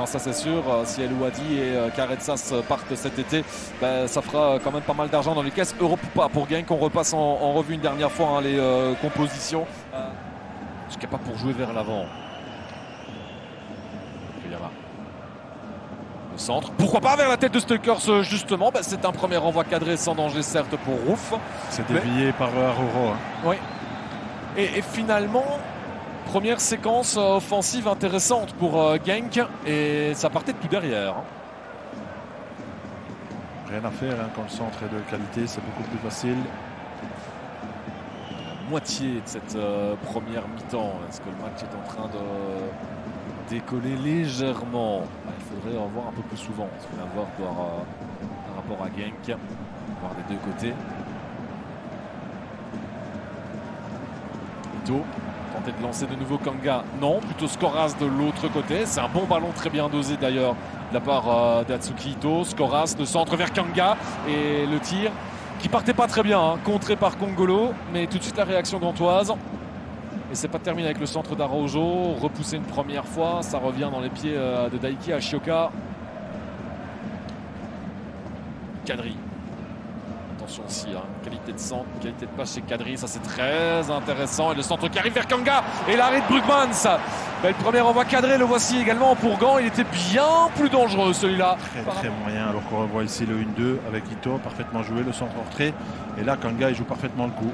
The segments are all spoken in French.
Ça c'est sûr, si El Ouadi et Karetsas partent cet été, ça fera quand même pas mal d'argent dans les caisses. Europe ou pas pour Genk, on repasse en revue une dernière fois les compositions. Je suis capable pour jouer vers l'avant. Le centre, pourquoi pas vers la tête de Stukers justement. C'est un premier renvoi cadré sans danger certes pour Rouf. C'est dévié par Aroro. Oui. Et finalement, première séquence offensive intéressante pour Genk et ça partait de tout derrière. Rien à faire quand le centre est de qualité, c'est beaucoup plus facile. La moitié de cette première mi-temps, est-ce que le match est en train de décoller légèrement? Il faudrait en voir un peu plus souvent, parce qu'on va voir par rapport à Genk, voir des deux côtés. Ito. Tenter de lancer de nouveau Kanga, non, plutôt Skoras de l'autre côté. C'est un bon ballon très bien dosé d'ailleurs de la part d'Atsuki Ito. Skoras, le centre vers Kanga et le tir qui partait pas très bien, contré par Kongolo, mais tout de suite la réaction d'Antoise. Et c'est pas terminé avec le centre d'Araujo, repoussé une première fois, ça revient dans les pieds de Daiki Ashioka. Kadri. Attention aussi, qualité de centre, qualité de passe chez Kadri, ça c'est très intéressant. Et le centre qui arrive vers Kanga et l'arrêt de Brugmans. Le premier envoi cadré, le voici également pour Gand. Il était bien plus dangereux celui-là. Très moyen, alors qu'on revoit ici le 1-2 avec Ito, parfaitement joué, le centre en retrait. Et là, Kanga, il joue parfaitement le coup.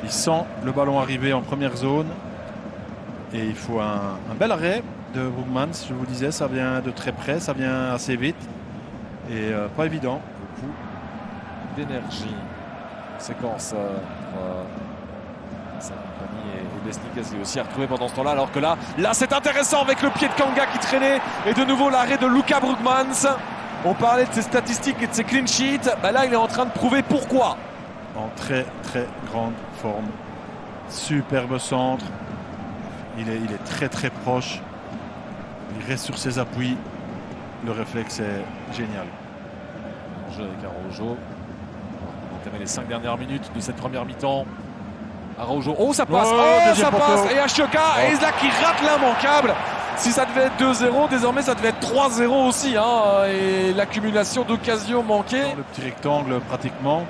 Il sent le ballon arriver en première zone. Et il faut un bel arrêt de Brugmans. Je vous disais, ça vient de très près, ça vient assez vite. Et pas évident. D'énergie. Séquence sa compagnie et Besnikas est aussi retrouvé pendant ce temps-là. Alors que là c'est intéressant avec le pied de Kanga qui traînait. Et de nouveau l'arrêt de Luka Brugmans. On parlait de ses statistiques et de ses clean sheets. Là, il est en train de prouver pourquoi. En très grande forme. Superbe centre. Il est très proche. Il reste sur ses appuis. Le réflexe est génial. Jeu avec Araujo. On va entamer les 5 dernières minutes de cette première mi-temps. Araujo. Oh, ça passe! Ça passe! Et Ashioka! Et là qui rate l'immanquable! Si ça devait être 2-0, désormais ça devait être 3-0 aussi. Et l'accumulation d'occasions manquées. Dans le petit rectangle pratiquement.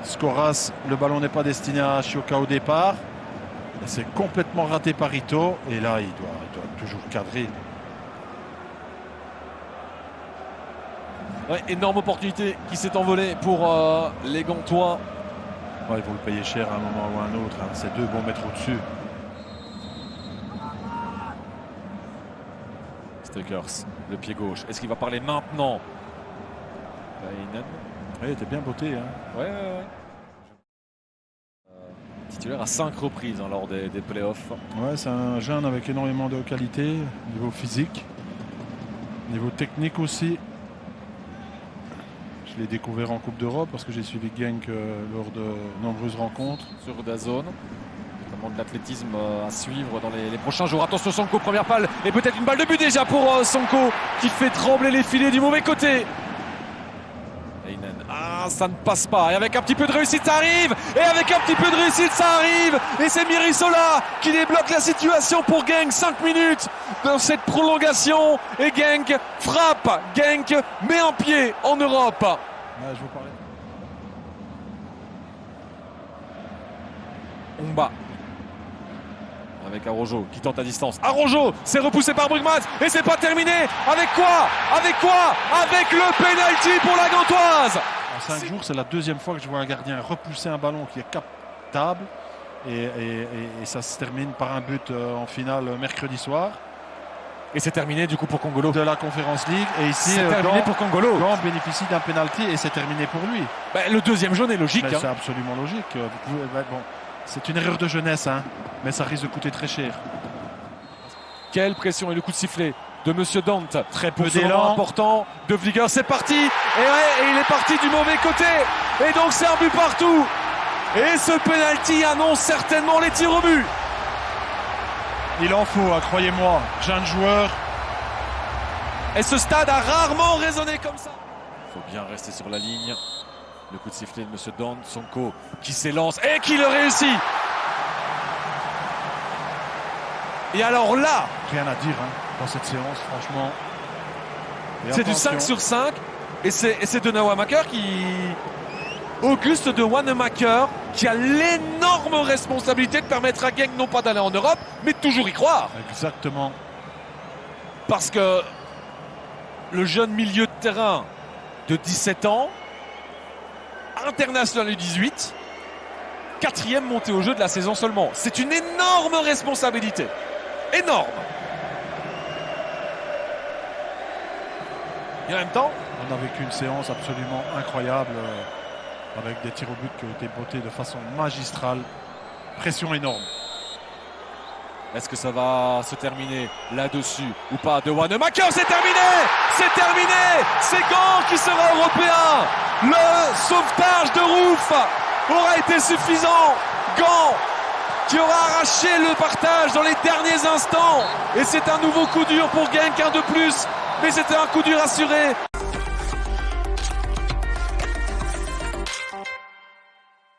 Skoras, le ballon n'est pas destiné à Ashioka au départ. C'est complètement raté par Ito. Et là, il doit toujours cadrer. Ouais, énorme opportunité qui s'est envolée pour les Gantois. Ouais, ils vont le payer cher à un moment ou à un autre. Ces deux vont mettre au-dessus. Stukers, le pied gauche. Est-ce qu'il va parler maintenant? Il était bien botté. Ouais. Titulaire à 5 reprises lors des playoffs. Ouais, c'est un jeune avec énormément de qualité, niveau physique, niveau technique aussi. Je l'ai découvert en Coupe d'Europe parce que j'ai suivi Genk lors de nombreuses rencontres. Sur DAZN, notamment de l'athlétisme à suivre dans les prochains jours. Attention Sonko, première balle et peut-être une balle de but déjà pour Sonko qui fait trembler les filets du mauvais côté. Ça ne passe pas. Et avec un petit peu de réussite, ça arrive. Et avec un petit peu de réussite, ça arrive. Et c'est Mirisola qui débloque la situation pour Genk. 5 minutes dans cette prolongation. Et Genk frappe. Genk met un pied en Europe. Je vous parlais. Omba. Avec Araujo qui tente à distance. Araujo, c'est repoussé par Brugmans. Et c'est pas terminé. Avec quoi? Avec le penalty pour la Gantoise. En 5 jours, c'est la deuxième fois que je vois un gardien repousser un ballon qui est captable. Et ça se termine par un but en finale mercredi soir. Et c'est terminé du coup pour Kongolo. De la Conference League. Et ici, c'est terminé pour Kongolo. Gand bénéficie d'un penalty et c'est terminé pour lui. Le deuxième jaune est logique. C'est absolument logique. C'est une erreur de jeunesse, mais ça risque de coûter très cher. Quelle pression et le coup de sifflet de Monsieur Dante. Très peu d'élan. Important de Vlieger. C'est parti. Et il est parti du mauvais côté. Et donc c'est un but partout. Et ce penalty annonce certainement les tirs au but. Il en faut, croyez-moi. Jeune joueur. Et ce stade a rarement résonné comme ça. Il faut bien rester sur la ligne. Le coup de sifflet de Monsieur Dante. Sonko qui s'élance et qui le réussit. Et alors là, rien à dire. dans cette séance, franchement. Et C'est du attention. 5 sur 5 et c'est de Wanamaker Auguste de Wanamaker qui a l'énorme responsabilité de permettre à Genk non pas d'aller en Europe, mais de toujours y croire. Exactement. Parce que le jeune milieu de terrain de 17 ans, international U18, 4e montée au jeu de la saison seulement. C'est une énorme responsabilité. Énorme. Et en même temps, On a vécu une séance absolument incroyable avec des tirs au but qui ont été bottés de façon magistrale. Pression énorme. est-ce que ça va se terminer là-dessus ou pas de Wanamaker? C'est terminé! C'est terminé! C'est Genk qui sera européen! Le sauvetage de Rouf aura été suffisant! Genk qui aura arraché le partage dans les derniers instants! Et c'est un nouveau coup dur pour Genk, un de plus! Mais c'était un coup dur assuré!